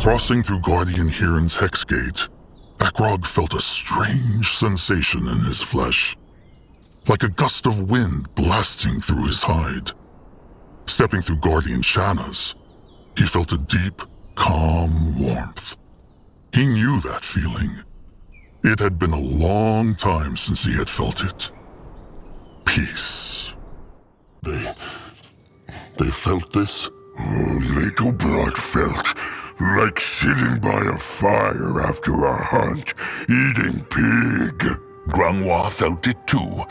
Crossing through Guardian Hiran's hex gate, Akrog felt a strange sensation in his flesh, like a gust of wind blasting through his hide. Stepping through Guardian Shanna's, he felt a deep, calm warmth. He knew that feeling. It had been a long time since he had felt it. Peace. They felt this? Little Blood felt like sitting by a fire after a hunt, eating pig. Grungwa felt it too.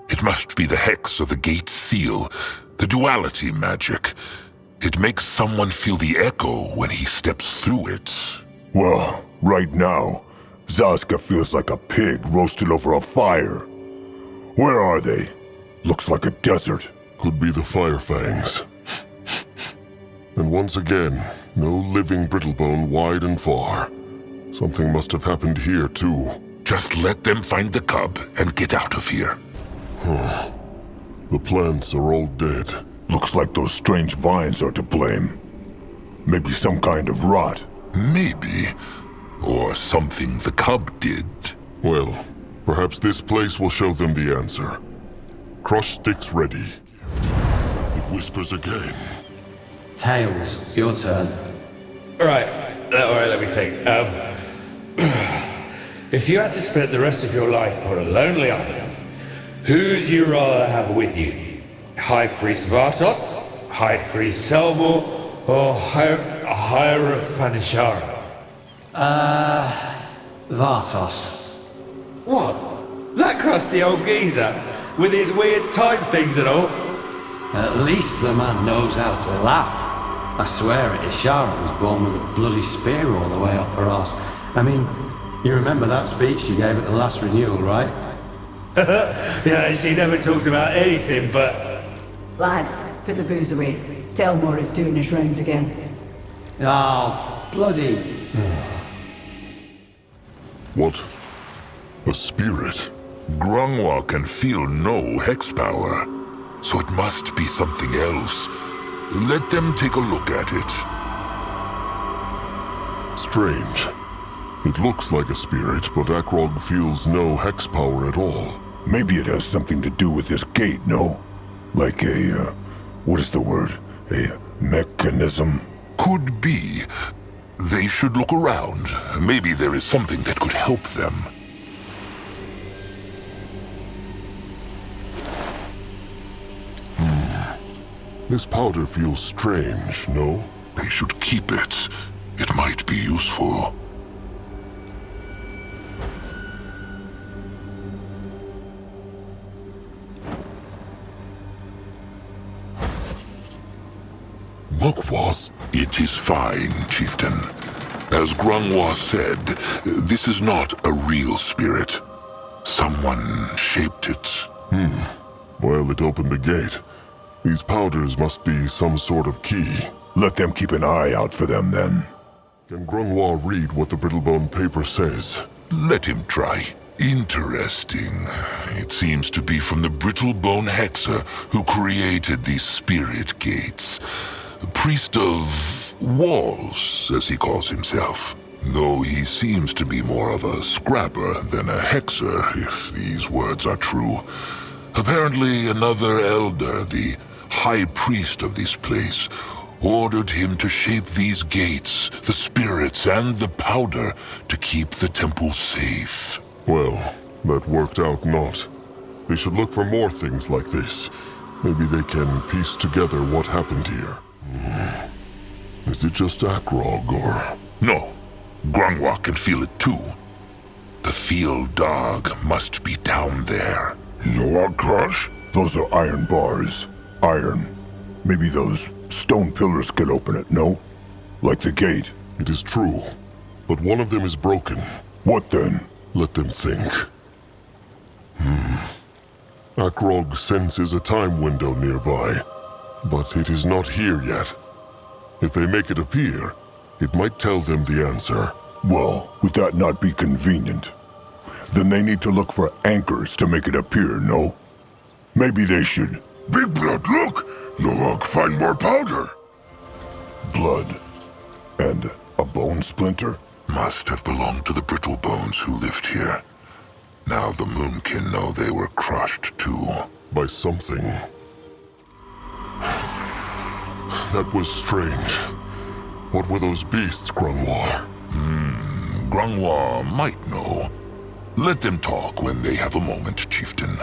It must be the hex of the gate seal, the duality magic. It makes someone feel the echo when he steps through it. Well, right now, Zaska feels like a pig roasted over a fire. Where are they? Looks like a desert. Could be the Fire Fangs. And once again, no living Brittlebone wide and far. Something must have happened here, too. Just let them find the cub and get out of here. The plants are all dead. Looks like those strange vines are to blame. Maybe some kind of rot. Maybe. Or something the cub did. Well, perhaps this place will show them the answer. Crush sticks ready. It whispers again. Tails, your turn. Alright, let me think. If you had to spend the rest of your life on a lonely island, who'd you rather have with you? High Priest Vartos, High Priest Selmor, or Hierophantishara? Vartos. What? That crusty old geezer? With his weird time things and all? At least the man knows how to laugh. I swear it, Ishara was born with a bloody spear all the way up her arse. I mean, you remember that speech she gave at the last renewal, right? Yeah, she never talks about anything but... Lads, put the booze away. Delmore is doing his rounds again. Oh, bloody... What? A spirit? Grungwa can feel no hex power, so it must be something else. Let them take a look at it. Strange. It looks like a spirit, but Akrog feels no hex power at all. Maybe it has something to do with this gate, no? Like a, what is the word? A mechanism? Could be. They should look around. Maybe there is something that could help them. This powder feels strange, no? They should keep it. It might be useful. Mukwas? It is fine, Chieftain. As Grungwa said, this is not a real spirit. Someone shaped it. Well, it opened the gate. These powders must be some sort of key. Let them keep an eye out for them, then. Can Grungwa read what the Brittlebone paper says? Let him try. Interesting. It seems to be from the Brittlebone Hexer who created these spirit gates. A priest of walls, as he calls himself. Though he seems to be more of a scrapper than a hexer, if these words are true. Apparently another elder, the high priest of this place, ordered him to shape these gates, the spirits and the powder, to keep the temple safe. Well, that worked out not. They should look for more things like this. Maybe they can piece together what happened here. Is it just Akrog, or...? No. Grungwa can feel it too. The field dog must be down there. No, Akash? Those are iron bars. Iron. Maybe those stone pillars could open it, no? Like the gate. It is true. But one of them is broken. What then? Let them think. Akrog senses a time window nearby, but it is not here yet. If they make it appear, it might tell them the answer. Well, would that not be convenient? Then they need to look for anchors to make it appear, no? Maybe they should... Big Blood, look! Noak find more powder! Blood. And a bone? bone splinter? Must have belonged to the brittle bones who lived here. Now the Moonkin know they were crushed too. By something. That was strange. What were those beasts, Grungwar? Grungwar might know. Let them talk when they have a moment, Chieftain.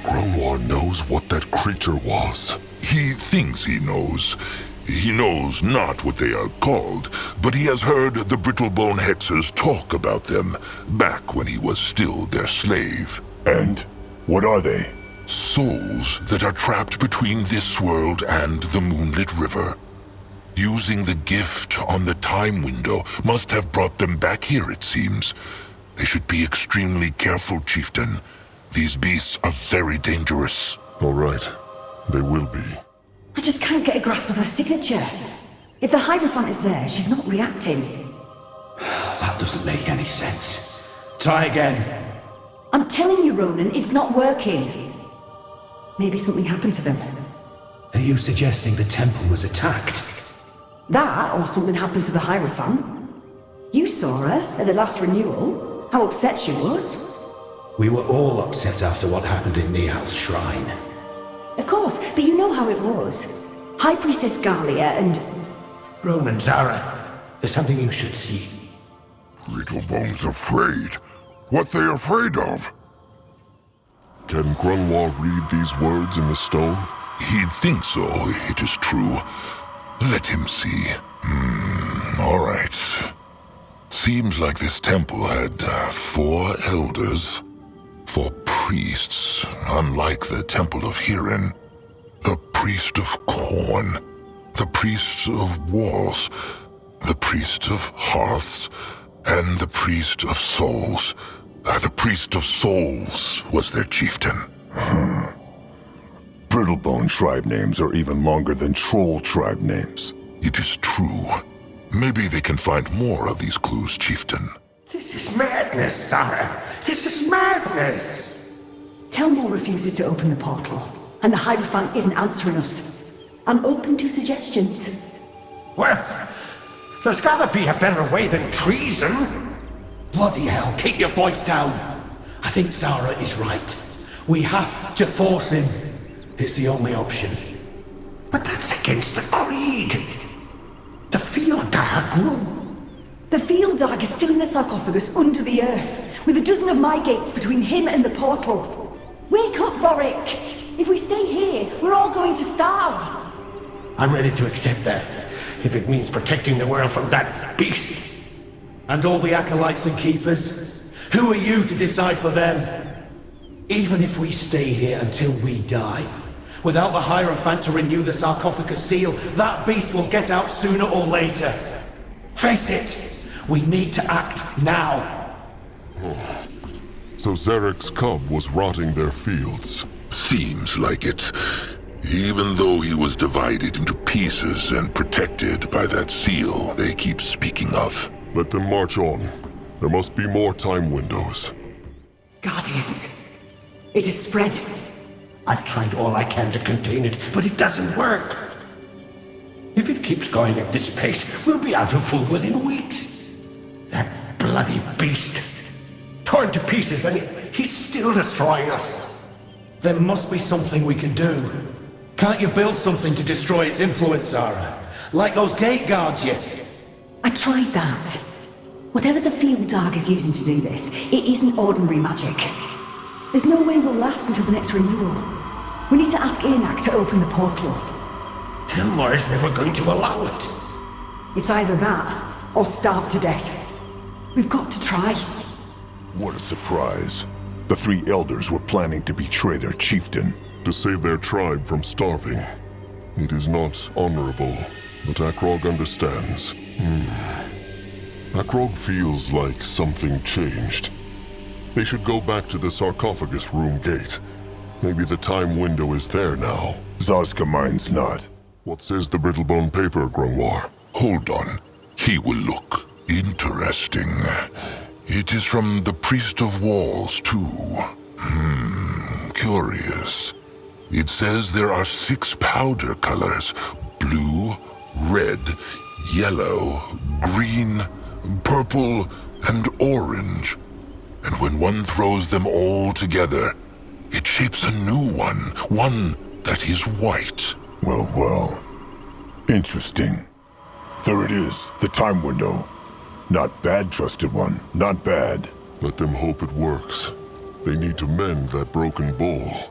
Grungwar knows what that creature was. He thinks he knows. He knows not what they are called, but he has heard the Brittlebone Hexers talk about them, back when he was still their slave. And what are they? Souls that are trapped between this world and the Moonlit River. Using the gift on the time window must have brought them back here, it seems. They should be extremely careful, Chieftain. These beasts are very dangerous. All right. They will be. I just can't get a grasp of her signature. If the Hierophant is there, she's not reacting. That doesn't make any sense. Try again. I'm telling you, Ronan, it's not working. Maybe something happened to them. Are you suggesting the temple was attacked? That, or something happened to the Hierophant. You saw her at the last renewal. How upset she was. We were all upset after what happened in Nihal's shrine. Of course, but you know how it was. High Priestess Galia and... Ronan, Zara, there's something you should see. Brittlebone's afraid. What they afraid of? Can Grungwar read these words in the stone? He thinks so, it is true. Let him see. All right. Seems like this temple had 4 elders. 4 priests, unlike the Temple of Hirin. The priest of corn, the priest of walls, the priest of hearths, and the priest of souls. The priest of souls was their chieftain. Brittlebone tribe names are even longer than troll tribe names. It is true. Maybe they can find more of these clues, chieftain. This is madness, Zara. This is madness. Telmore refuses to open the portal, and the Hierophant isn't answering us. I'm open to suggestions. Well, there's gotta be a better way than treason. Bloody hell, keep your voice down. I think Zara is right. We have to force him. It's the only option. But that's against the creed. The field dog. The field dog is still in the sarcophagus under the earth, with a dozen of my gates between him and the portal. Wake up, Boric! If we stay here, we're all going to starve. I'm ready to accept that, if it means protecting the world from that beast. And all the acolytes and keepers? Who are you to decide for them? Even if we stay here until we die, without the Hierophant to renew the sarcophagus seal, that beast will get out sooner or later. Face it, we need to act now. So Zarek's cub was rotting their fields. Seems like it. Even though he was divided into pieces and protected by that seal they keep speaking of. Let them march on. There must be more time windows. Guardians. It has spread. I've tried all I can to contain it, but it doesn't work. If it keeps going at this pace, we'll be out of food within weeks. That bloody beast. Torn to pieces, and he's still destroying us. There must be something we can do. Can't you build something to destroy its influence, Zara? Like those gate guards yet? I tried that. Whatever the field dog is using to do this, it isn't ordinary magic. There's no way we'll last until the next renewal. We need to ask Enac to open the portal. Telmore is never going to allow it. It's either that, or starve to death. We've got to try. What a surprise. The 3 elders were planning to betray their chieftain. To save their tribe from starving. It is not honorable, but Akrog understands. Akrog feels like something changed. They should go back to the sarcophagus room gate. Maybe the time window is there now. Zazka minds not. What says the Brittlebone paper, Grungwar? Hold on. He will look. Interesting. It is from the Priest of Walls, too. Curious. It says there are 6 powder colors. Blue, red, yellow, green, purple, and orange. And when one throws them all together, it shapes a new one that is white. Well, well. Interesting. There it is, the time window. Not bad, Trusted One, not bad. Let them hope it works. They need to mend that broken bowl.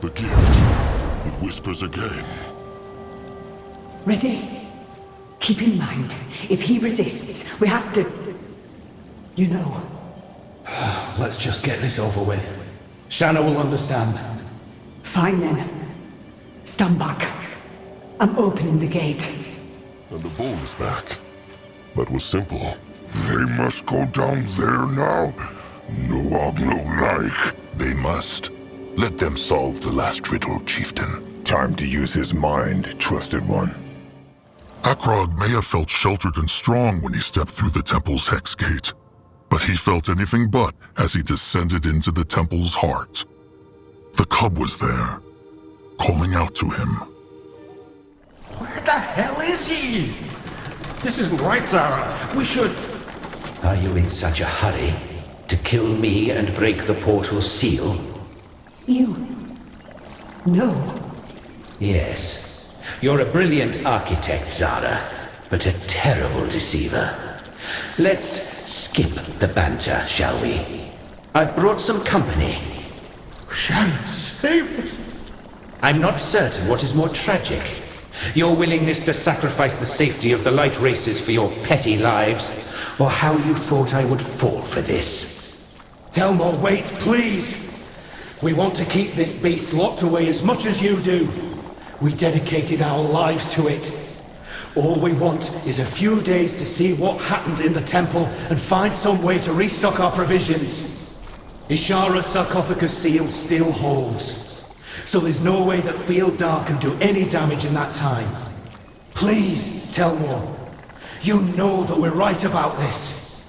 The gift. It whispers again. Ready? Keep in mind, if he resists, we have to... You know. Let's just get this over with. Shanna will understand. Fine then. Stand back. I'm opening the gate. And the bowl is back. That was simple. They must go down there now. No og no like. They must. Let them solve the last riddle, Chieftain. Time to use his mind, Trusted One. Akrog may have felt sheltered and strong when he stepped through the temple's hex gate, but he felt anything but as he descended into the temple's heart. The cub was there, calling out to him. Where the hell is he? This isn't right, Zara. We should... Are you in such a hurry to kill me and break the portal seal? You... No. Yes. You're a brilliant architect, Zara, but a terrible deceiver. Let's skip the banter, shall we? I've brought some company. Shanna, save us! I'm not certain what is more tragic. Your willingness to sacrifice the safety of the light races for your petty lives, or how you thought I would fall for this. Telmore, wait, please! We want to keep this beast locked away as much as you do. We dedicated our lives to it. All we want is a few days to see what happened in the temple and find some way to restock our provisions. Ishara's sarcophagus seal still holds, so there's no way that Field Dark can do any damage in that time. Please, Telmore. You know that we're right about this.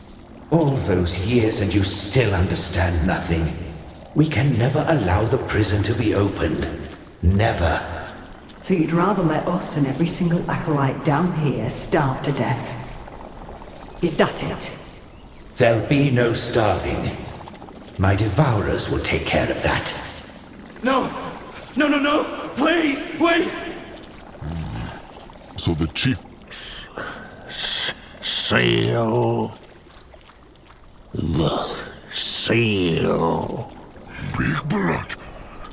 All those years and you still understand nothing. We can never allow the prison to be opened. Never. So you'd rather let us and every single acolyte down here starve to death? Is that it? There'll be no starving. My devourers will take care of that. No! No, no, no! Please, wait! So the chief... Seal. The seal. Big blood.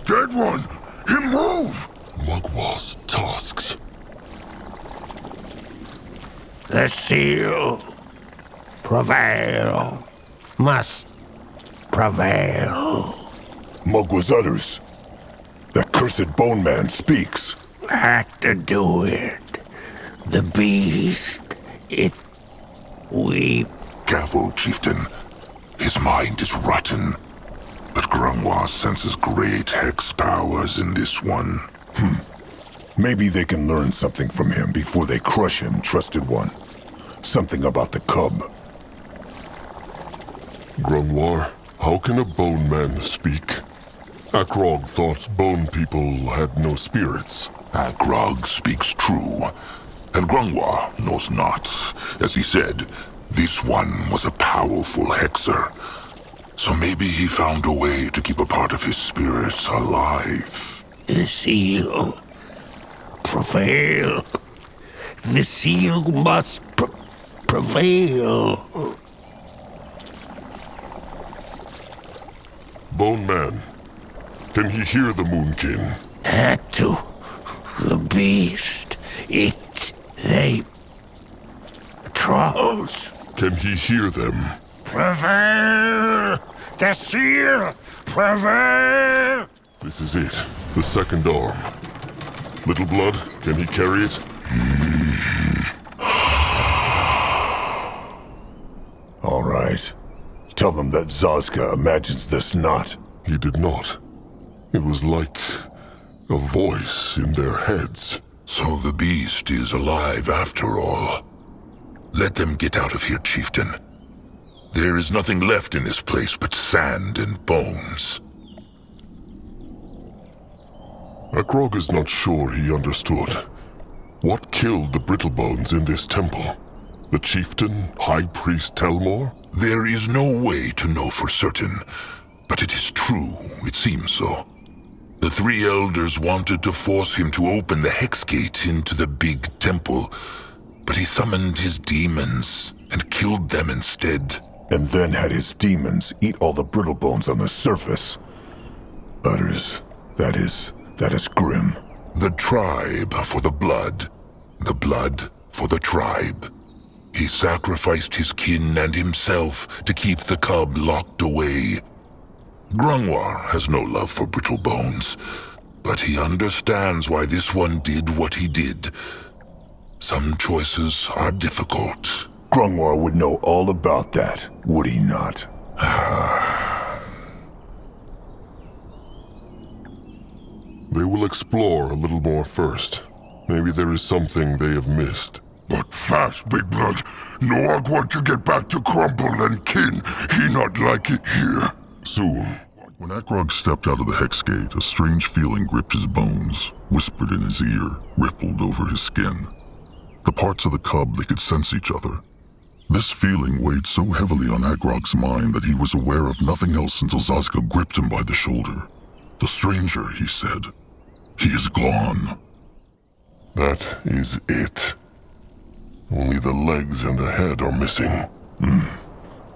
Dead one. Him move. Mugwall's tusks. The seal. Prevail. Must prevail. Mugwa's utters. That cursed bone man speaks. Had to do it. The beast. It... weep. Careful, Chieftain. His mind is rotten. But Grungwa senses great hex powers in this one. Maybe they can learn something from him before they crush him, Trusted One. Something about the cub. Grunwar, how can a bone man speak? Akrog thought bone people had no spirits. Akrog speaks true, and Grungwa knows not. As he said, this one was a powerful hexer. So maybe he found a way to keep a part of his spirits alive. The seal. Prevail. The seal must prevail. Bone man, can he hear the Moonkin? Had to. The beast. It. They. Trolls. Can he hear them? Prevail. The seal. Prevail. This is it, the second arm. Little Blood, can he carry it? All right. Tell them that Zazka imagines this not. He did not. It was like a voice in their heads. So the beast is alive after all. Let them get out of here, Chieftain. There is nothing left in this place but sand and bones. Akrog is not sure he understood. What killed the Brittlebones in this temple? The chieftain, High Priest Telmor? There is no way to know for certain, but it is true, it seems so. The three elders wanted to force him to open the hex gate into the big temple, but he summoned his demons and killed them instead. And then had his demons eat all the Brittlebones on the surface. That is grim. The tribe for the blood for the tribe. He sacrificed his kin and himself to keep the cub locked away. Grungwar has no love for Brittlebones, but he understands why this one did what he did. Some choices are difficult. Grungwar would know all about that, would he not? They will explore a little more first. Maybe there is something they have missed. But fast, Big Blood. Noag want to get back to Crumple and kin. He not like it here. Soon. When Akrog stepped out of the hex gate, a strange feeling gripped his bones, whispered in his ear, rippled over his skin. The parts of the cub, they could sense each other. This feeling weighed so heavily on Agrog's mind that he was aware of nothing else until Zazka gripped him by the shoulder. The stranger, he said. He is gone. That is it. Only the legs and the head are missing.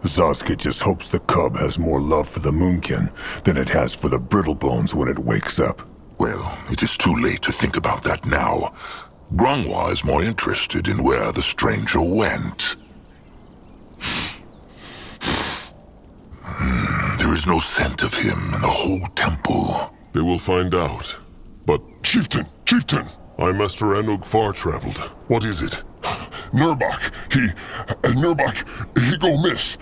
Zazka just hopes the cub has more love for the Moonkin than it has for the Brittlebones when it wakes up. Well, it is too late to think about that now. Grungwar is more interested in where the stranger went. There is no scent of him in the whole temple. They will find out. But... Chieftain! I, Master Anug, far traveled. What is it? Nurbok, he go miss.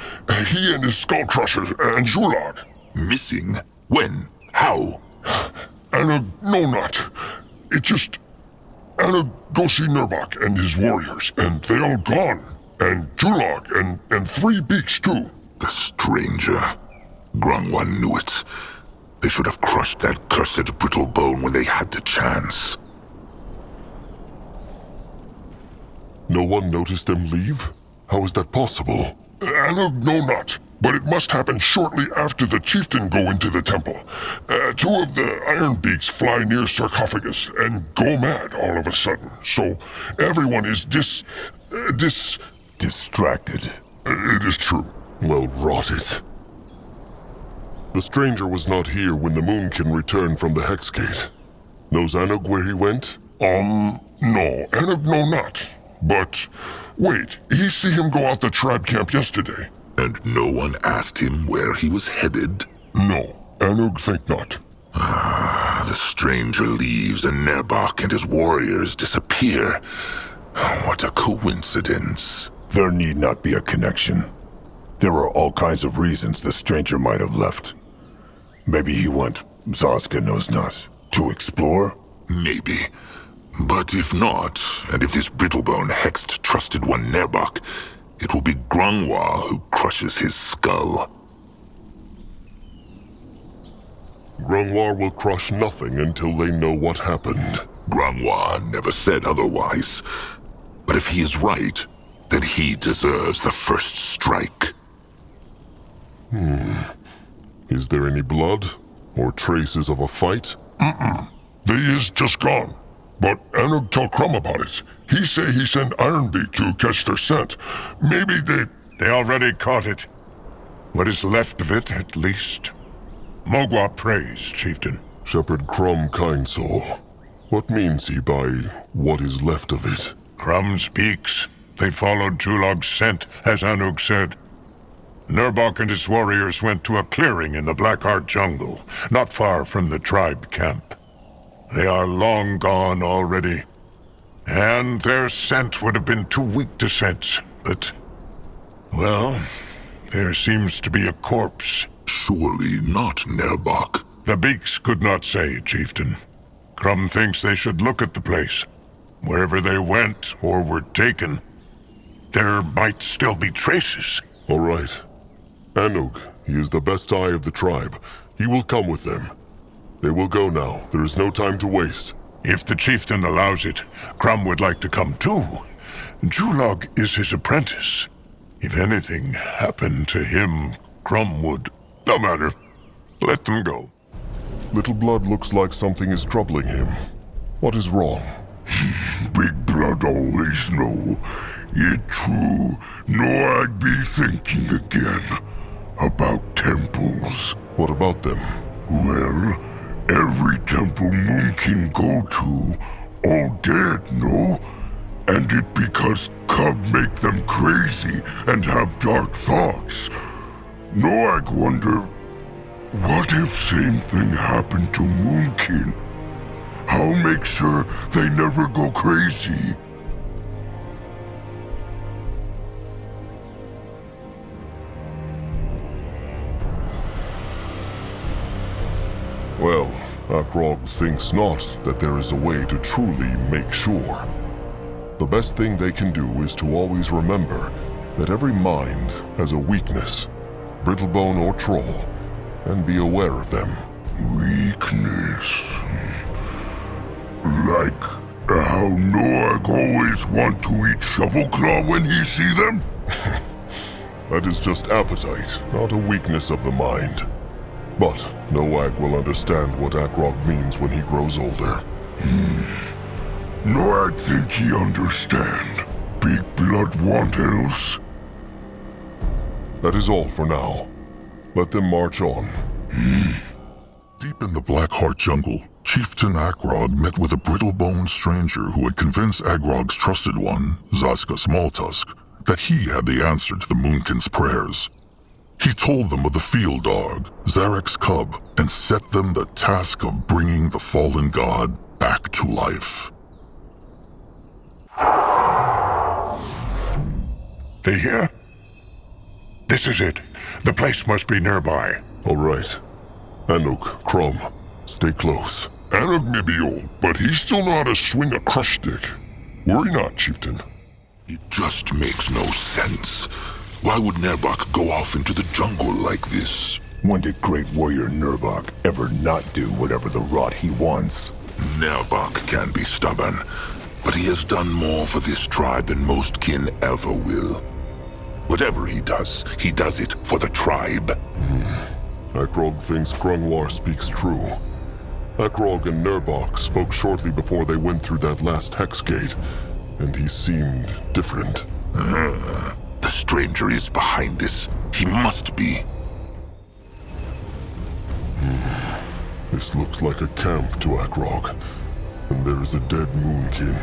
He and his skull crushers and Zhulag. Missing? When? How? Anug, no not. It just... Anug go see Nurbok and his warriors, and they all gone. And Zhulag, and 3 beaks too. The stranger. Grungwar knew it. They should have crushed that cursed Brittlebone when they had the chance. No one noticed them leave? How is that possible? Anug know not, but it must happen shortly after the chieftain go into the temple. 2 of the iron beaks fly near sarcophagus and go mad all of a sudden. So everyone is distracted. It is true. Well, rot it. The stranger was not here when the Moonkin returned from the Hex Gate. Knows Anug where he went? No, Anug know not. But, wait, he see him go out the tribe camp yesterday. And no one asked him where he was headed? No, Anug think not. The stranger leaves and Nerbok and his warriors disappear. What a coincidence. There need not be a connection. There are all kinds of reasons the stranger might have left. Maybe he went, Zazka knows not, to explore? Maybe. But if not, and if this Brittlebone hexed trusted one Nerbok, it will be Grungwar who crushes his skull. Grungwar will crush nothing until they know what happened. Grungwar never said otherwise. But if he is right, then he deserves the first strike. Is there any blood? Or traces of a fight? They is just gone. But Anug tell Crumb about it. He say he sent Ironbeak to catch their scent. Maybe they... They already caught it. What is left of it, at least. Mogwa prays, chieftain. Shepherd Crumb, kind soul. What means he by what is left of it? Crumb speaks. They followed Julog's scent, as Anug said. Nurbok and his warriors went to a clearing in the Blackheart jungle, not far from the tribe camp. They are long gone already, and their scent would have been too weak to sense, but... Well, there seems to be a corpse. Surely not Nerbok. The Beaks could not say, chieftain. Crumb thinks they should look at the place. Wherever they went or were taken, there might still be traces. All right. Anug, he is the best eye of the tribe. He will come with them. They will go now. There is no time to waste. If the chieftain allows it, Crum would like to come too. Julog is his apprentice. If anything happened to him, Crum would... No matter. Let them go. Little Blood looks like something is troubling him. What is wrong? Big Blood always know. It true. No, I'd be thinking again about temples. What about them? Well, every temple Moonkin go to, all dead, no? And it because Cub make them crazy and have dark thoughts. No, I wonder, what if same thing happened to Moonkin? How make sure they never go crazy? Well, Akrog thinks not that there is a way to truly make sure. The best thing they can do is to always remember that every mind has a weakness, brittlebone or troll, and be aware of them. Weakness. Like how Noag always want to eat Shovelclaw when he see them? That is just appetite, not a weakness of the mind. But Noag will understand what Akrog means when he grows older. Noag think he understand. Big Blood want else? That is all for now. Let them march on. Deep in the Blackheart jungle, Chieftain Akrog met with a brittle-boned stranger who had convinced Agrog's trusted one, Zaska Smalltusk, that he had the answer to the Moonkin's prayers. He told them of the field dog, Zarek's cub, and set them the task of bringing the fallen god back to life. They hear? This is it. The place must be nearby. All right. Anuk, Crum, stay close. Anug may be old, but he still know how to swing a crush stick. Worry not, Chieftain. It just makes no sense. Why would Nerbok go off into the jungle like this? When did Great Warrior Nerbok ever not do whatever the rot he wants? Nerbok can be stubborn, but he has done more for this tribe than most kin ever will. Whatever he does it for the tribe. Akrog thinks Grungwar speaks true. Akrog and Nerbok spoke shortly before they went through that last hex gate, and he seemed different. The stranger is behind this. He must be. This looks like a camp to Akrog, and there is a dead Moonkin.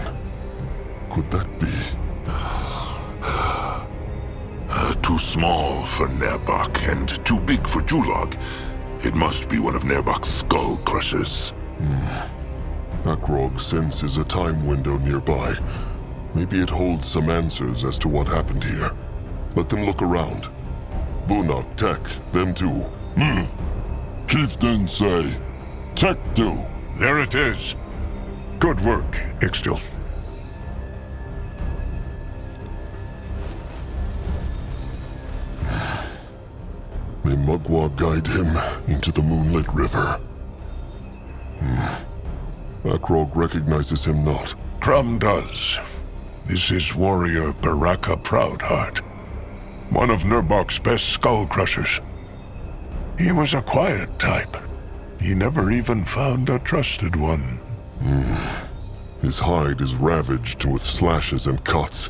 Could that be? Too small for Nerbok and too big for Julog. It must be one of Nerbok's skull crushers. Akrog senses a time window nearby. Maybe it holds some answers as to what happened here. Let them look around. Bunok, Tech, them too. Chieftain say, Tech do. There it is. Good work, Ixtil. May Mugwa guide him into the moonlit river. Akrog recognizes him not. Crum does. This is warrior Baraka Proudheart, one of Nerbok's best skull crushers. He was a quiet type. He never even found a trusted one. His hide is ravaged with slashes and cuts.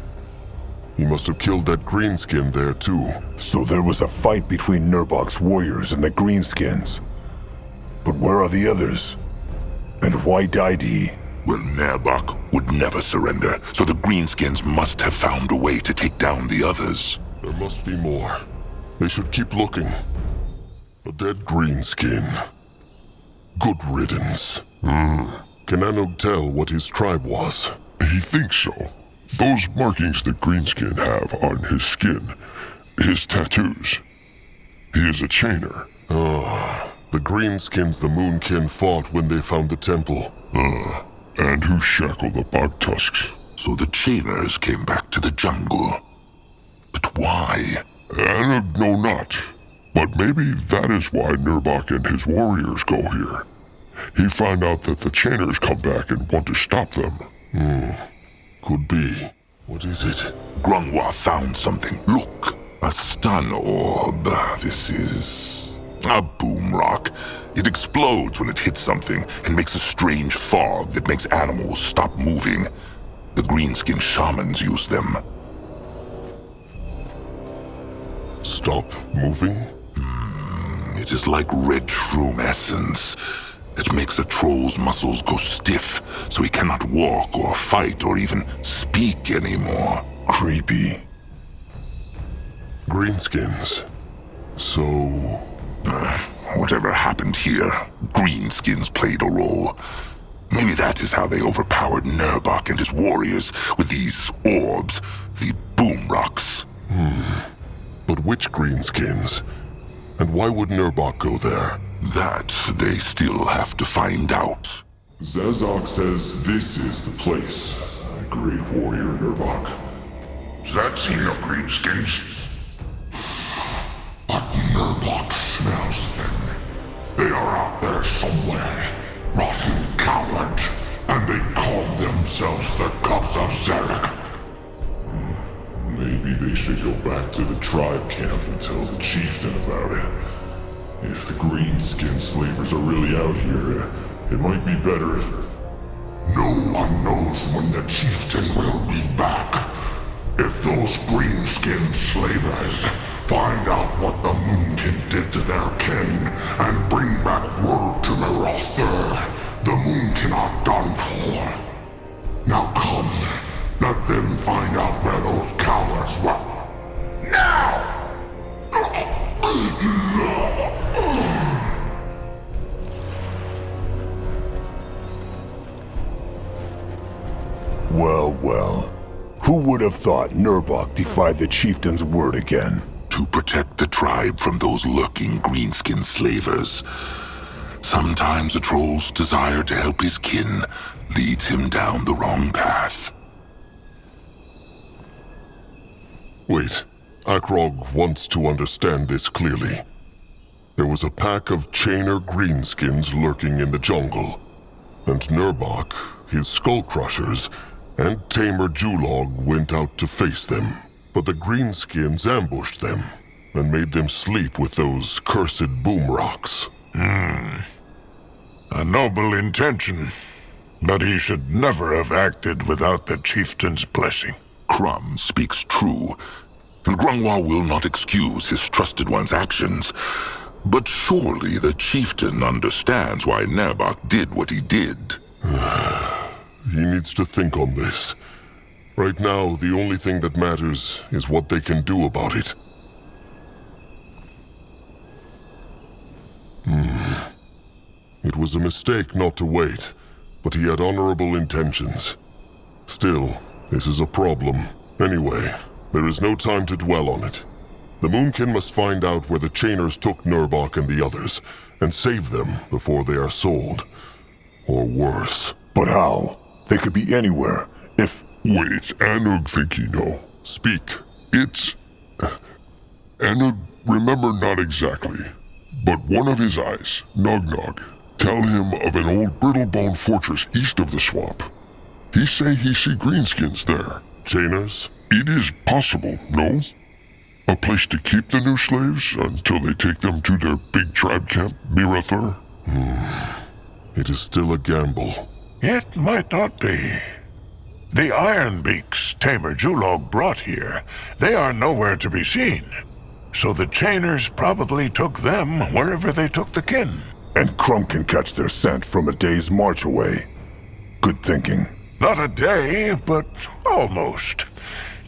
He must have killed that greenskin there too. So there was a fight between Nerbok's warriors and the Greenskins. But where are the others? And why died he? Well, Nerbok would never surrender, so the Greenskins must have found a way to take down the others. There must be more. They should keep looking. A dead greenskin. Good riddance. Can Anug tell what his tribe was? He thinks so. Those markings that Greenskin have on his skin, his tattoos. He is a chainer. The greenskins the Moonkin fought when they found the temple. And who shackled the bog tusks. So the chainers came back to the jungle. But why? Anug know not. But maybe that is why Nerbok and his warriors go here. he found out that the chainers come back and want to stop them. Could be. What is it? Grungwa found something. Look, a stun orb. This is a boom rock. It explodes when it hits something and makes a strange fog that makes animals stop moving. The greenskin shamans use them. Stop moving? It is like red shroom essence. It makes a troll's muscles go stiff, so he cannot walk or fight or even speak anymore. Creepy. Greenskins. So... Whatever happened here, greenskins played a role. Maybe that is how they overpowered Nurbok and his warriors with these orbs, the boom rocks. But which greenskins? And why would Nurbok go there? That they still have to find out. Zazok says this is the place. Great warrior Nurbok. That's here, greenskins. But Nurbok smells them. They are out there somewhere. Rotten cowards. And they call themselves the Cups of Zarek. Maybe they should go back to the tribe camp and tell the chieftain about it. If the greenskin slavers are really out here, it might be better if... No one knows when the chieftain will be back. If those greenskin slavers find out what the Moonkin did to their king and bring back word to Merother, the Moonkin are done for. Now come, let them find out where those cowards were. Now! Well, well. Who would have thought Nurbok defied the chieftain's word again? To protect the tribe from those lurking greenskin slavers. Sometimes a troll's desire to help his kin leads him down the wrong path. Wait, Akrog wants to understand this clearly. There was a pack of chainer greenskins lurking in the jungle, and Nurbok, his skull crushers, and Tamer Julog went out to face them. But the greenskins ambushed them and made them sleep with those cursed boom rocks. A noble intention, but he should never have acted without the chieftain's blessing. Crumb speaks true, and Grungwa will not excuse his trusted one's actions. But surely the chieftain understands why Nurbok did what he did. He needs to think on this. Right now, the only thing that matters is what they can do about it. It was a mistake not to wait, but he had honorable intentions. Still, this is a problem. Anyway, there is no time to dwell on it. The Moonkin must find out where the chainers took Nurbok and the others, and save them before they are sold. Or worse. But how? They could be anywhere. If... Wait, Anug think you know. Speak. It's... Anug, remember not exactly, but one of his eyes, Nog, tell him of an old brittle-bone fortress east of the swamp. He say he see greenskins there. Chainers? It is possible, no? A place to keep the new slaves until they take them to their big tribe camp, Mirathur? It is still a gamble. It might not be. The Iron Beaks Tamer Julog brought here, they are nowhere to be seen. So the chainers probably took them wherever they took the kin. And Crumb can catch their scent from a day's march away. Good thinking. Not a day, but almost.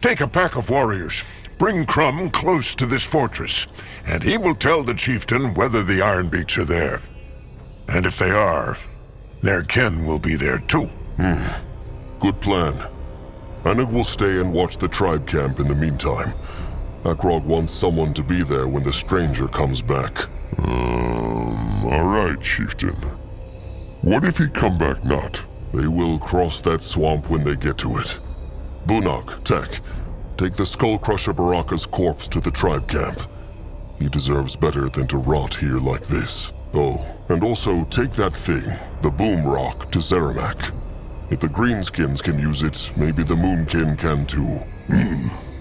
Take a pack of warriors. Bring Crumb close to this fortress, and he will tell the chieftain whether the Iron Beaks are there. And if they are, their kin will be there too. Good plan. Anug will stay and watch the tribe camp in the meantime. Akrog wants someone to be there when the stranger comes back. All right, chieftain. What if he come back not? They will cross that swamp when they get to it. Bunok, Tech, take the Skull Crusher Baraka's corpse to the tribe camp. He deserves better than to rot here like this. Oh, and also take that thing, the boom rock, to Zeramak. If the greenskins can use it, maybe the moonkin can too.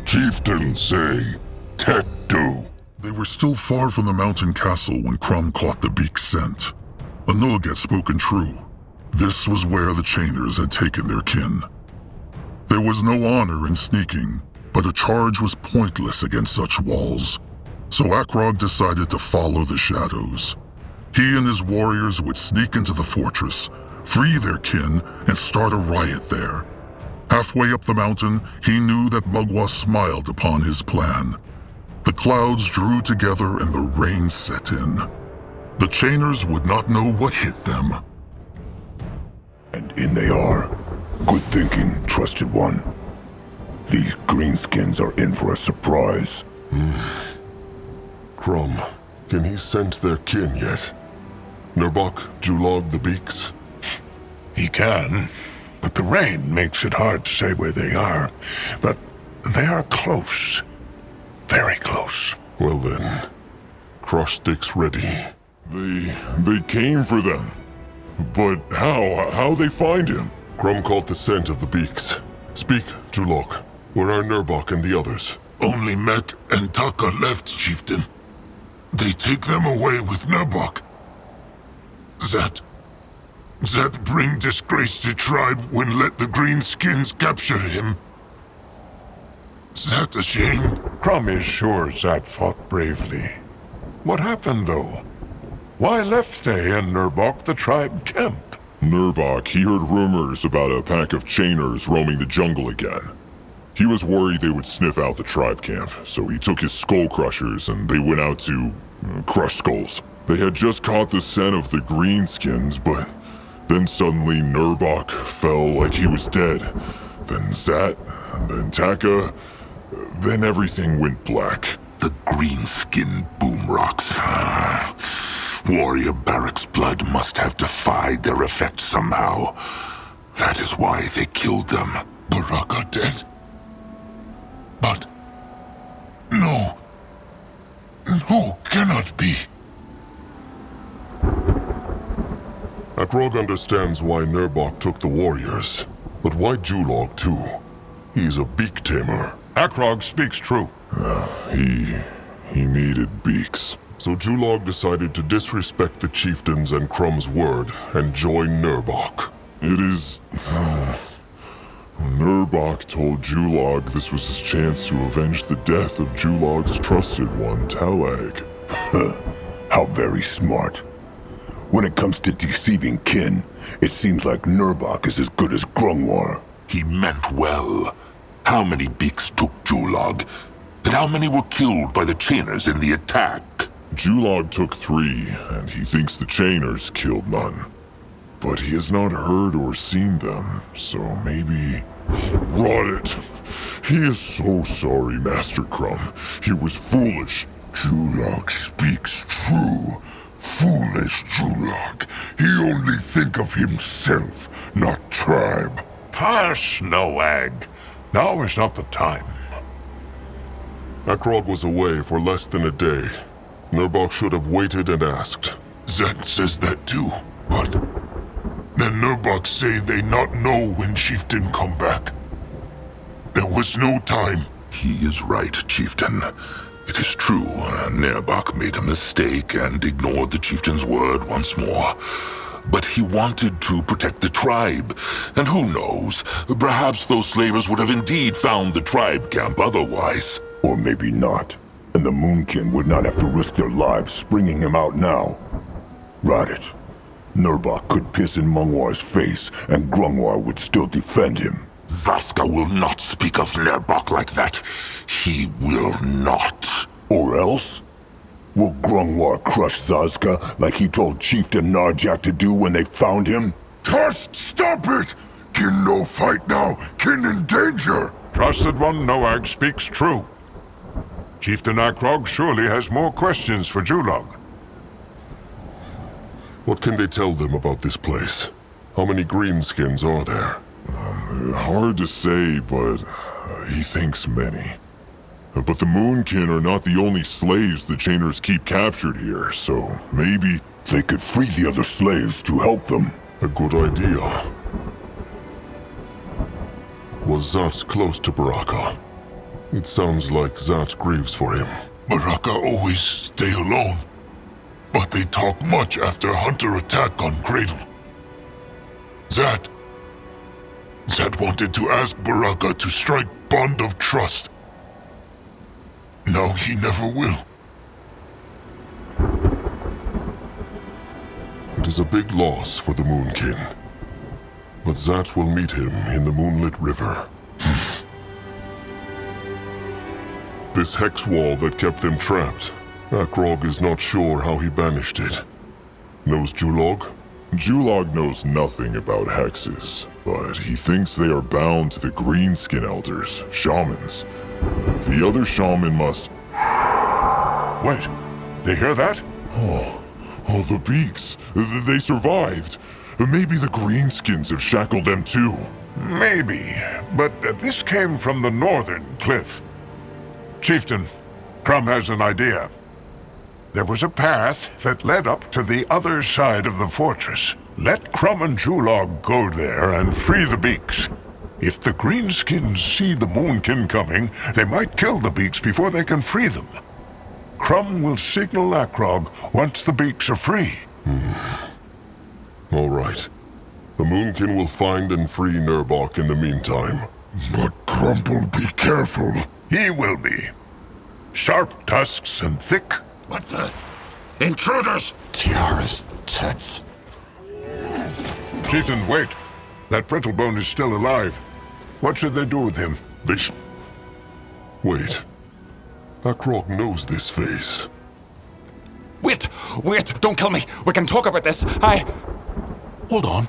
Chieftains say, Tet do. They were still far from the mountain castle when Crumb caught the beak's scent. Anug had spoken true. This was where the Chainers had taken their kin. There was no honor in sneaking, but a charge was pointless against such walls. So Akrog decided to follow the shadows. He and his warriors would sneak into the fortress, free their kin, and start a riot there. Halfway up the mountain, he knew that Mugwa smiled upon his plan. The clouds drew together and the rain set in. The Chainers would not know what hit them. And in they are. Good thinking, trusted one. These greenskins are in for a surprise. Crumb, can he scent their kin yet? Nurbok, Julog, the Beaks? He can, but the rain makes it hard to say where they are. But they are close. Very close. Well then, crush sticks ready. They came for them. But how? How'd they find him? Crumb caught the scent of the Beaks. Speak, Julog. Where are Nurbok and the others? Only Mek and Taka left, chieftain. They take them away with Nurbok. That bring disgrace to tribe when let the greenskins capture him. That a shame? Crumb is sure Zat fought bravely. What happened, though? Why left they and Nurbok the tribe camp? Nurbok, he heard rumors about a pack of chainers roaming the jungle again. He was worried they would sniff out the tribe camp, so he took his skull crushers and they went out to crush skulls. They had just caught the scent of the greenskins, but then suddenly Nurbok fell like he was dead. Then Zat, then Taka, then everything went black. The greenskin boom rocks. Warrior Barrack's blood must have defied their effect somehow. That is why they killed them. Baraka dead? But... No, cannot be. Akrog understands why Nurbok took the warriors, but why Julog too? He's a beak tamer. Akrog speaks true. He needed beaks. So Julog decided to disrespect the chieftains and Crumb's word and join Nurbok. It is... Nurbok told Julog this was his chance to avenge the death of Julog's trusted one, Talag. How very smart. When it comes to deceiving kin, it seems like Nurbok is as good as Grungwar. He meant well. How many beaks took Julog? And how many were killed by the Chainers in the attack? Julog took 3, and he thinks the Chainers killed none. But he has not heard or seen them, so maybe... Rot it! He is so sorry, Master Crumb. He was foolish. Julog speaks true. Foolish Julog. He only think of himself, not tribe. Hush, Noag. Now is not the time. Akrog was away for less than a day. Nurbok should have waited and asked. Zat says that too, but... Then Nurbok say they not know when chieftain come back. There was no time. He is right, chieftain. It is true, Nurbok made a mistake and ignored the chieftain's word once more. But he wanted to protect the tribe. And who knows, perhaps those slavers would have indeed found the tribe camp otherwise. Or maybe not. And the Moonkin would not have to risk their lives springing him out now. Rot it. Nurbok could piss in Mungwar's face, and Grungwar would still defend him. Zaska will not speak of Nurbok like that. He will not. Or else? Will Grungwar crush Zazka like he told Chieftain Narjak to do when they found him? Tusk, stop it! Kin no fight now, kin in danger! Trusted one, Noag speaks true. Chieftain Akrog surely has more questions for Julog. What can they tell them about this place? How many greenskins are there? Hard to say, but he thinks many. But the Moonkin are not the only slaves the Chainers keep captured here, so maybe they could free the other slaves to help them. A good idea. Was Zat close to Baraka? It sounds like Zat grieves for him. Baraka always stay alone, but they talk much after Hunter attack on Cradle. Zat wanted to ask Baraka to strike bond of trust. Now he never will. It is a big loss for the Moonkin. But Zat will meet him in the moonlit river. This hex wall that kept them trapped, Akrog is not sure how he banished it. Knows Julog? Julog knows nothing about hexes, but he thinks they are bound to the greenskin elders, shamans. The other shaman must... Wait, they hear that? Oh, the beaks. They survived. Maybe the greenskins have shackled them too. Maybe, but this came from the northern cliff. Chieftain, Crum has an idea. There was a path that led up to the other side of the fortress. Let Crum and Julog go there and free the beaks. If the greenskins see the Moonkin coming, they might kill the beaks before they can free them. Crum will signal Akrog once the beaks are free. All right. The Moonkin will find and free Nurbok in the meantime. But Crumple, be careful. He will be. Sharp tusks and thick. What the? Intruders! Tiara's tits. Chieftain, wait. That Brittlebone is still alive. What should they do with him? Wait. Akrog knows this face. Wait! Don't kill me! We can talk about this. Hold on.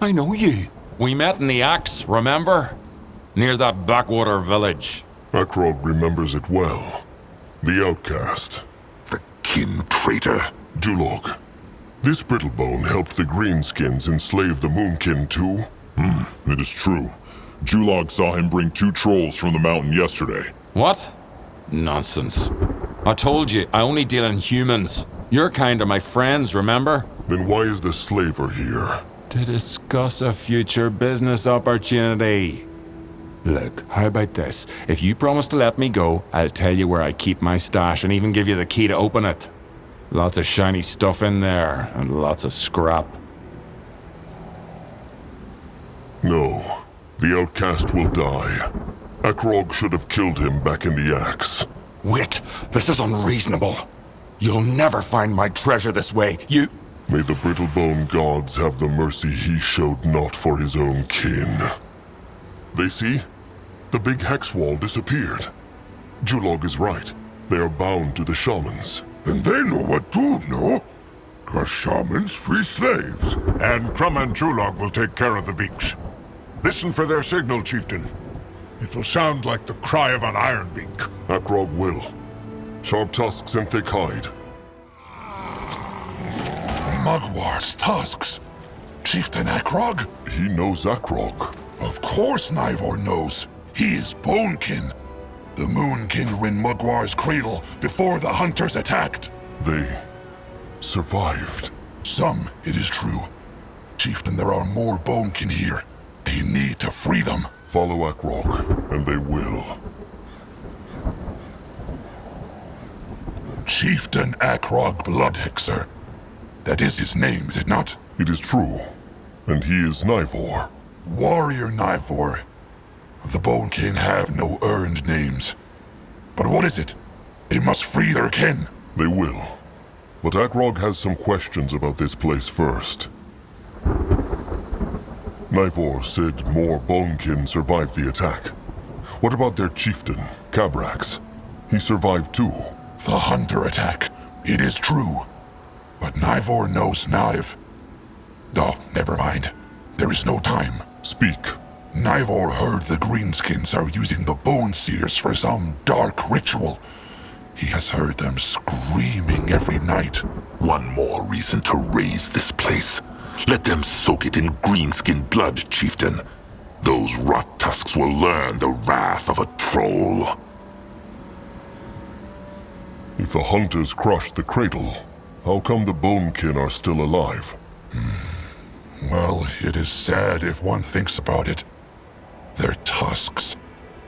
I know you. We met in the Axe, remember? Near that backwater village. Akrog remembers it well. The outcast. The kin traitor. Julog. This Brittlebone helped the Greenskins enslave the Moonkin too? It is true. Julog saw him bring 2 trolls from the mountain yesterday. What? Nonsense. I told you, I only deal in humans. Your kind are my friends, remember? Then why is the slaver here? To discuss a future business opportunity. Look, how about this? If you promise to let me go, I'll tell you where I keep my stash and even give you the key to open it. Lots of shiny stuff in there, and lots of scrap. No. The outcast will die. Akrog should have killed him back in the Axe. Wait, this is unreasonable. You'll never find my treasure this way. May the Brittlebone gods have the mercy he showed not for his own kin. They see? The big hex wall disappeared. Julog is right. They are bound to the shamans. Then they know what to know. 'Cause shamans free slaves. And Crum and Julog will take care of the beaks. Listen for their signal, Chieftain. It will sound like the cry of an iron beak. Akrog will. Sharp tusks and thick hide. Mugwar's tusks. Chieftain Akrog? He knows Akrog. Of course Nivor knows. He is Bonekin. The Moonkin were in Mugwar's cradle before the hunters attacked. They survived. Some, it is true. Chieftain, there are more Bonekin here. They need to free them. Follow Akrog, and they will. Chieftain Akrog Bloodhexer. That is his name, is it not? It is true. And he is Nivor. Warrior Nivor. The Bonekin have no earned names. But what is it? They must free their kin. They will. But Akrog has some questions about this place first. Nivor said more Bonekin survived the attack. What about their chieftain, Cabrax? He survived too. The hunter attack. It is true. But Nivor knows Nive. Oh, never mind. There is no time. Speak. Nivor heard the Greenskins are using the Bone Seers for some dark ritual. He has heard them screaming every night. One more reason to raise this place. Let them soak it in greenskin blood, Chieftain. Those rot tusks will learn the wrath of a troll. If the hunters crushed the cradle, how come the Bonekin are still alive? Well, it is sad if one thinks about it. Their tusks.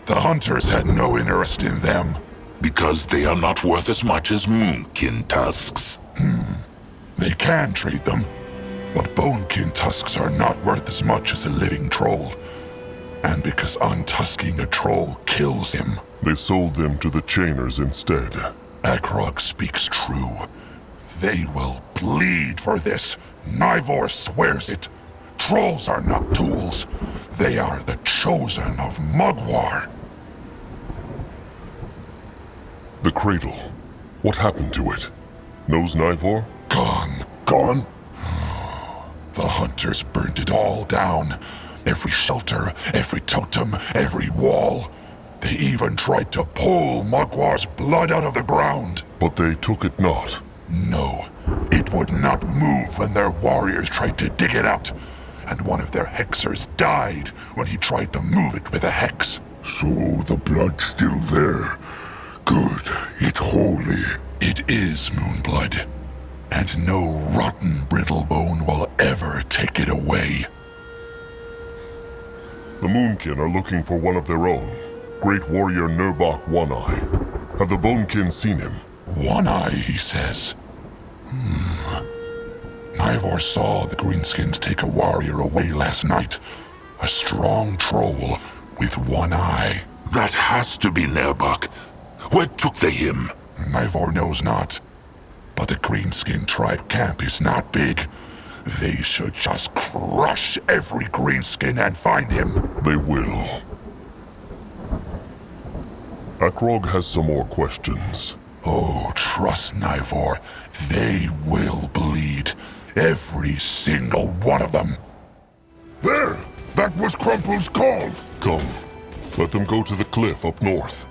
The hunters had no interest in them. Because they are not worth as much as Moonkin tusks. They can trade them, but Bonekin tusks are not worth as much as a living troll. And because untusking a troll kills him. They sold them to the chainers instead. Akrog speaks true. They will bleed for this. Nivor swears it. Trolls are not tools. They are the chosen of Mugwar. The cradle. What happened to it? Knows Nivor? Gone. Gone? The hunters burned it all down. Every shelter, every totem, every wall. They even tried to pull Mugwar's blood out of the ground. But they took it not. No, it would not move when their warriors tried to dig it out. And one of their hexers died when he tried to move it with a hex. So the blood's still there. Good. It's holy. It is Moonblood. And no rotten brittlebone will ever take it away. The Moonkin are looking for one of their own. Great warrior Nurbok One-Eye. Have the Bonekin seen him? One-Eye, he says. Nivor saw the Greenskins take a warrior away last night. A strong troll with one eye. That has to be Nurbok. Where took they him? Nivor knows not. But the Greenskin tribe camp is not big. They should just crush every Greenskin and find him. They will. Akrog has some more questions. Oh, trust Nivor. They will bleed. Every single one of them. There! That was Crumple's call! Come. Let them go to the cliff up north.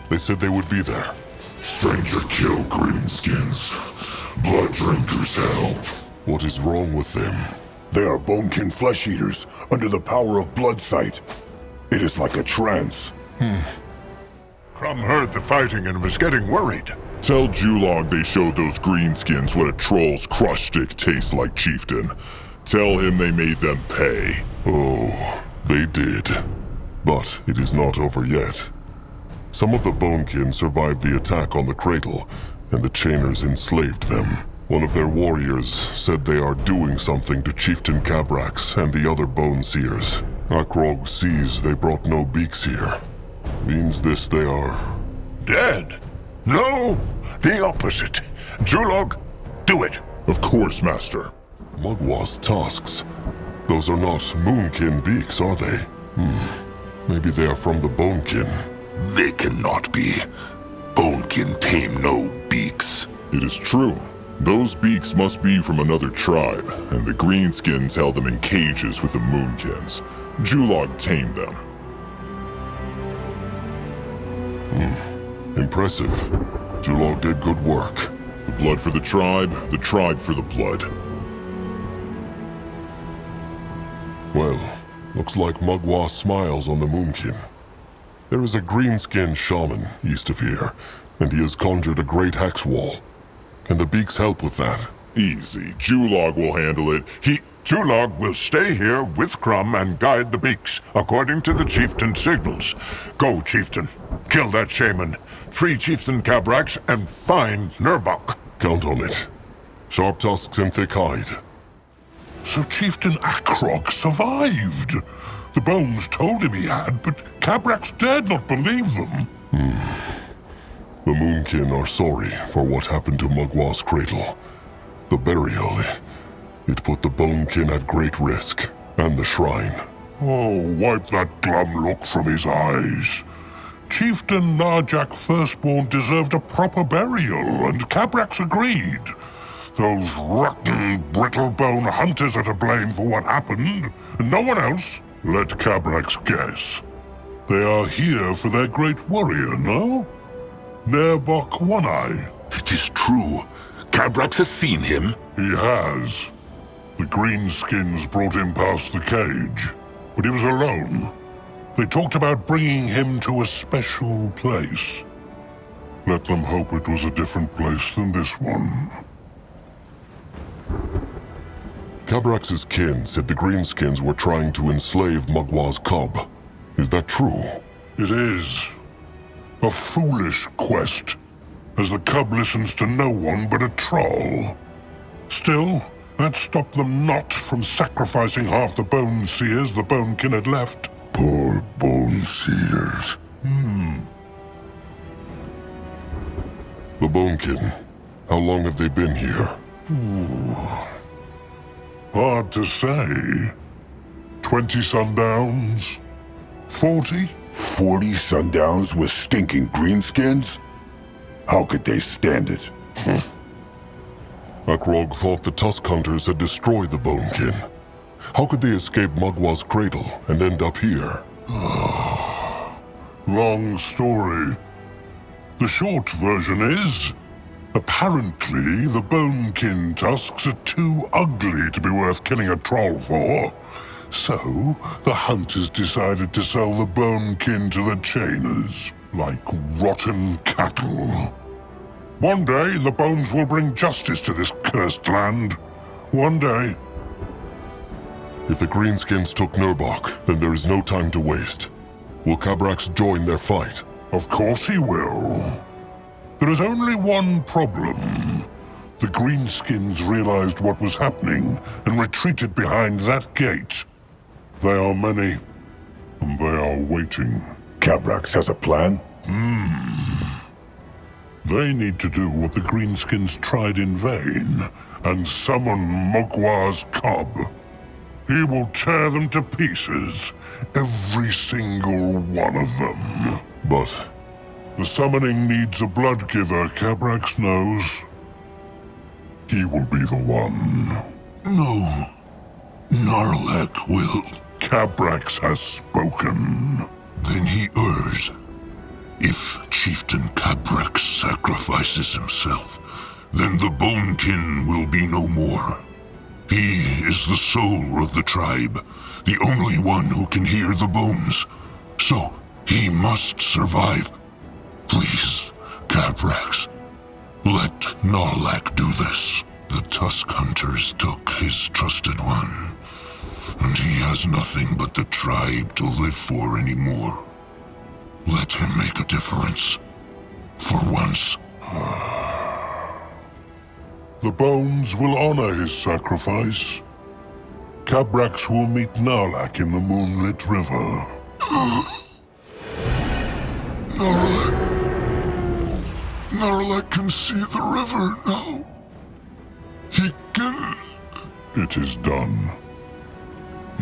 They said they would be there. Stranger kill Greenskins. Blood drinkers help. What is wrong with them? They are Bonekin flesh eaters under the power of blood sight. It is like a trance. Crumb heard the fighting and was getting worried. Tell Julog they showed those Greenskins what a troll's crush stick tastes like, Chieftain. Tell him they made them pay. Oh, they did. But it is not over yet. Some of the Bonekin survived the attack on the cradle, and the chainers enslaved them. One of their warriors said they are doing something to Chieftain Cabrax and the other Bone Seers. Akrog sees they brought no beaks here. Means this they are... Dead? No, the opposite. Julog, do it. Of course, Master. Mugwa's tusks. Those are not Moonkin beaks, are they? Maybe they are from the Bonekin. They cannot be. Bonekin tame no beaks. It is true. Those beaks must be from another tribe, and the Greenskins held them in cages with the Moonkins. Julog tamed them. Impressive. Julog did good work. The blood for the tribe for the blood. Well, looks like Mugwa smiles on the Moonkin. There is a greenskin shaman east of here, and he has conjured a great hex wall. Can the beaks help with that? Easy. Julog will handle it. Julog will stay here with Crumb and guide the beaks, according to the chieftain's signals. Go, chieftain. Kill that shaman. Free Chieftain Cabrax and find Nurbok. Count on it. Sharp tusks and thick hide. So Chieftain Akrog survived. The bones told him he had, but Cabrax dared not believe them. The Moonkin are sorry for what happened to Mugwa's cradle. The burial, it put the Bonekin at great risk, and the shrine. Oh, wipe that glum look from his eyes. Chieftain Narjak Firstborn deserved a proper burial, and Cabrax agreed. Those rotten, brittle-bone hunters are to blame for what happened, and no one else. Let Cabrax guess. They are here for their great warrior, no? Nurbok One-Eye. It is true. Cabrax has seen him. He has. The Greenskins brought him past the cage, but he was alone. They talked about bringing him to a special place. Let them hope it was a different place than this one. Cabrax's kin said the Greenskins were trying to enslave Magwa's cub. Is that true? It is. A foolish quest, as the cub listens to no one but a troll. Still, that stopped them not from sacrificing half the Bone Seers the Bonekin had left. Poor Bone Seers. The Bonekin. How long have they been here? Hard to say. 20 sundowns? 40? 40 sundowns with stinking greenskins? How could they stand it? Akrog thought the Tusk Hunters had destroyed the Bonekin. How could they escape Magwa's cradle and end up here? Long story. The short version is, apparently the Bonekin tusks are too ugly to be worth killing a troll for. So, the hunters decided to sell the Bonekin to the Chainers, like rotten cattle. One day, the bones will bring justice to this cursed land. One day. If the Greenskins took Nurbok, then there is no time to waste. Will Cabrax join their fight? Of course he will. There is only one problem. The Greenskins realized what was happening and retreated behind that gate. They are many, and they are waiting. Cabrax has a plan? They need to do what the Greenskins tried in vain, and summon Mogwar's cub. He will tear them to pieces, every single one of them. But the summoning needs a blood giver, Cabrax knows. He will be the one. No. Narlek will. Cabrax has spoken. Then he errs. If Chieftain Cabrax sacrifices himself, then the Bonekin will be no more. He is the soul of the tribe, the only one who can hear the bones. So, he must survive. Please, Cabrax, let Narlak do this. The Tusk Hunters took his trusted one, and he has nothing but the tribe to live for anymore. Let him make a difference. For once. The bones will honor his sacrifice. Cabrax will meet Narlak in the moonlit river. Narlak can see the river now. He can... It is done.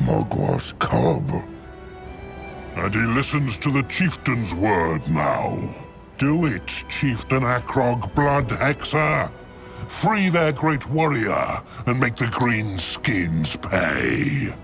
Magwar's cub. And he listens to the chieftain's word now. Do it, Chieftain Akrog Blood Hexer. Free their great warrior and make the Greenskins pay.